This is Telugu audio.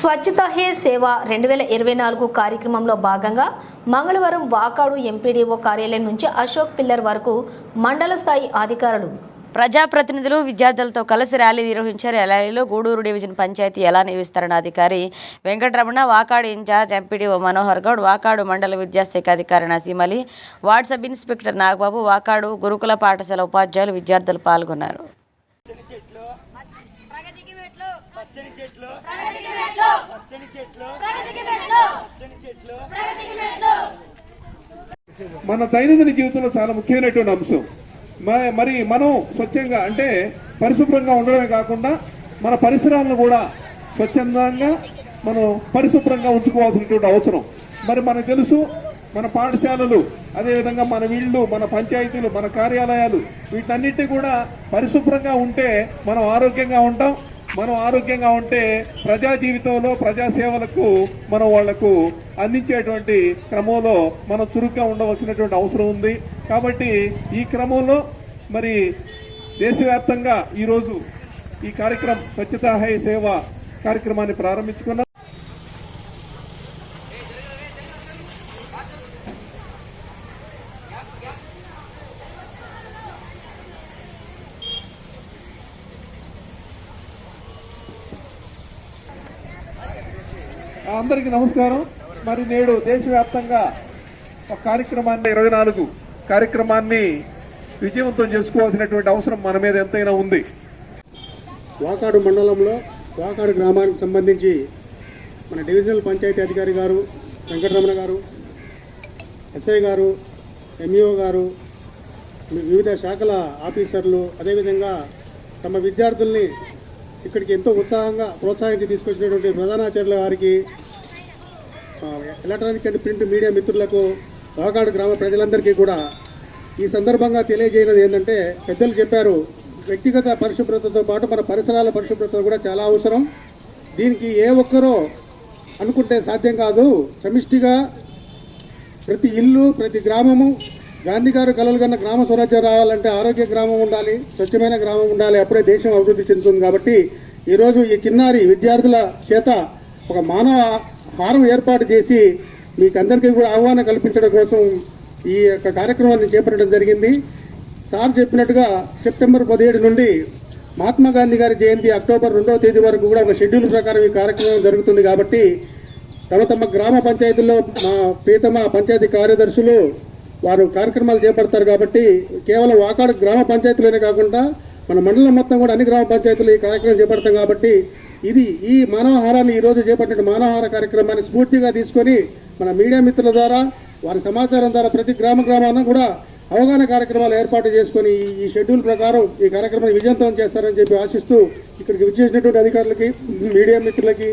స్వచ్ఛతా హే సేవ 2024 కార్యక్రమంలో భాగంగా మంగళవారం వాకాడు ఎంపీడీఓ కార్యాలయం నుంచి అశోక్ పిల్లర్ వరకు మండల స్థాయి అధికారులు ప్రజాప్రతినిధులు విద్యార్థులతో కలిసి ర్యాలీ నిర్వహించారు. ర్యాలీలో గూడూరు డివిజన్ పంచాయతీ ఎలాని విస్తరణాధికారి వెంకటరమణ, వాకాడు ఇన్ఛార్జ్ ఎంపీడీఓ మనోహర్ గౌడ్, వాకాడు మండల విద్యాశాఖ అధికారి Naseemali, ward sub inspector Nagababu, Vakadu గురుకుల పాఠశాల ఉపాధ్యాయులు, విద్యార్థులు పాల్గొన్నారు. మన దైనందిన జీవితంలో చాలా ముఖ్యమైనటువంటి అంశం. మరి మనం స్వచ్ఛంగా అంటే పరిశుభ్రంగా ఉండడమే కాకుండా మన పరిసరాలను కూడా స్వచ్ఛందంగా మనం పరిశుభ్రంగా ఉంచుకోవాల్సినటువంటి అవసరం. మరి మనకు తెలుసు, మన పాఠశాలలు, అదేవిధంగా మన ఇళ్ళు, మన పంచాయతీలు, మన కార్యాలయాలు, వీటన్నిటి కూడా పరిశుభ్రంగా ఉంటే మనం ఆరోగ్యంగా ఉంటాం. మనం ఆరోగ్యంగా ఉంటే ప్రజా జీవితంలో ప్రజాసేవలకు మనం వాళ్లకు అందించేటువంటి క్రమంలో మనం చురుగ్గా ఉండవలసినటువంటి అవసరం ఉంది. కాబట్టి ఈ క్రమంలో మరి దేశవ్యాప్తంగా ఈరోజు ఈ కార్యక్రమం స్వచ్ఛతా హై సేవ కార్యక్రమాన్ని ప్రారంభించుకున్నాం. అందరికీ నమస్కారం. మరి నేడు దేశవ్యాప్తంగా ఒక కార్యక్రమాన్ని 24 కార్యక్రమాన్ని విజయవంతం చేసుకోవాల్సినటువంటి అవసరం మన మీద ఎంతైనా ఉంది. వాకాడు మండలంలో వాకాడు గ్రామానికి సంబంధించి మన డివిజనల్ పంచాయతీ అధికారి గారు వెంకటరమణ గారు, ఎస్ఐ గారు, ఎంఈఓ గారు, వివిధ శాఖల ఆఫీసర్లు, అదేవిధంగా తమ విద్యార్థుల్ని ఇక్కడికి ఎంతో ఉత్సాహంగా ప్రోత్సహించి తీసుకొచ్చినటువంటి ప్రధానాచార్యుల వారికి, ఎలక్ట్రానిక్ అండ్ ప్రింట్ మీడియా మిత్రులకు, వాకాడు గ్రామ ప్రజలందరికీ కూడా ఈ సందర్భంగా తెలియజేయడం ఏంటంటే, పెద్దలు చెప్పారు, వ్యక్తిగత పరిశుభ్రతతో పాటు మన పరిసరాల పరిశుభ్రత కూడా చాలా అవసరం. దీనికి ఏ ఒక్కరో అనుకుంటే సాధ్యం కాదు. సమిష్టిగా ప్రతి ఇల్లు, ప్రతి గ్రామము, గాంధీ గారు కలలు కన్న గ్రామ స్వరాజ్యం రావాలంటే ఆరోగ్య గ్రామం ఉండాలి, స్వచ్ఛమైన గ్రామం ఉండాలి, అప్పుడే దేశం అభివృద్ధి చెందుతుంది. కాబట్టి ఈరోజు ఈ కిన్నారి విద్యార్థుల చేత ఒక మానవ హారం ఏర్పాటు చేసి మీకు అందరికీ కూడా ఆహ్వానం కల్పించడం కోసం ఈ యొక్క కార్యక్రమాన్ని చేపట్టడం జరిగింది. సార్ చెప్పినట్టుగా సెప్టెంబర్ 17 నుండి మహాత్మా గాంధీ గారి జయంతి అక్టోబర్ 2వ తేదీ వరకు కూడా ఒక షెడ్యూల్ ప్రకారం ఈ కార్యక్రమం జరుగుతుంది. కాబట్టి తమ గ్రామ పంచాయతీల్లో మా ప్రియతమ పంచాయతీ కార్యదర్శులు వారు కార్యక్రమాలు చేపడతారు. కాబట్టి కేవలం వాకాడు గ్రామ పంచాయతీలోనే కాకుండా మన మండలం మొత్తం కూడా అన్ని గ్రామ పంచాయతీలు ఈ కార్యక్రమం చేపడతాం. కాబట్టి ఈ మానవహారాన్ని ఈరోజు చేపట్టిన మానవహార కార్యక్రమాన్ని స్ఫూర్తిగా తీసుకొని మన మీడియా మిత్రుల ద్వారా, వారి సమాచారం ద్వారా ప్రతి గ్రామాన కూడా అవగాహన కార్యక్రమాలు ఏర్పాటు చేసుకొని ఈ షెడ్యూల్ ప్రకారం ఈ కార్యక్రమాన్ని విజయవంతం చేస్తారని చెప్పి ఆశిస్తూ ఇక్కడికి విచ్చేసినటువంటి అధికారులకి, మీడియా మిత్రులకి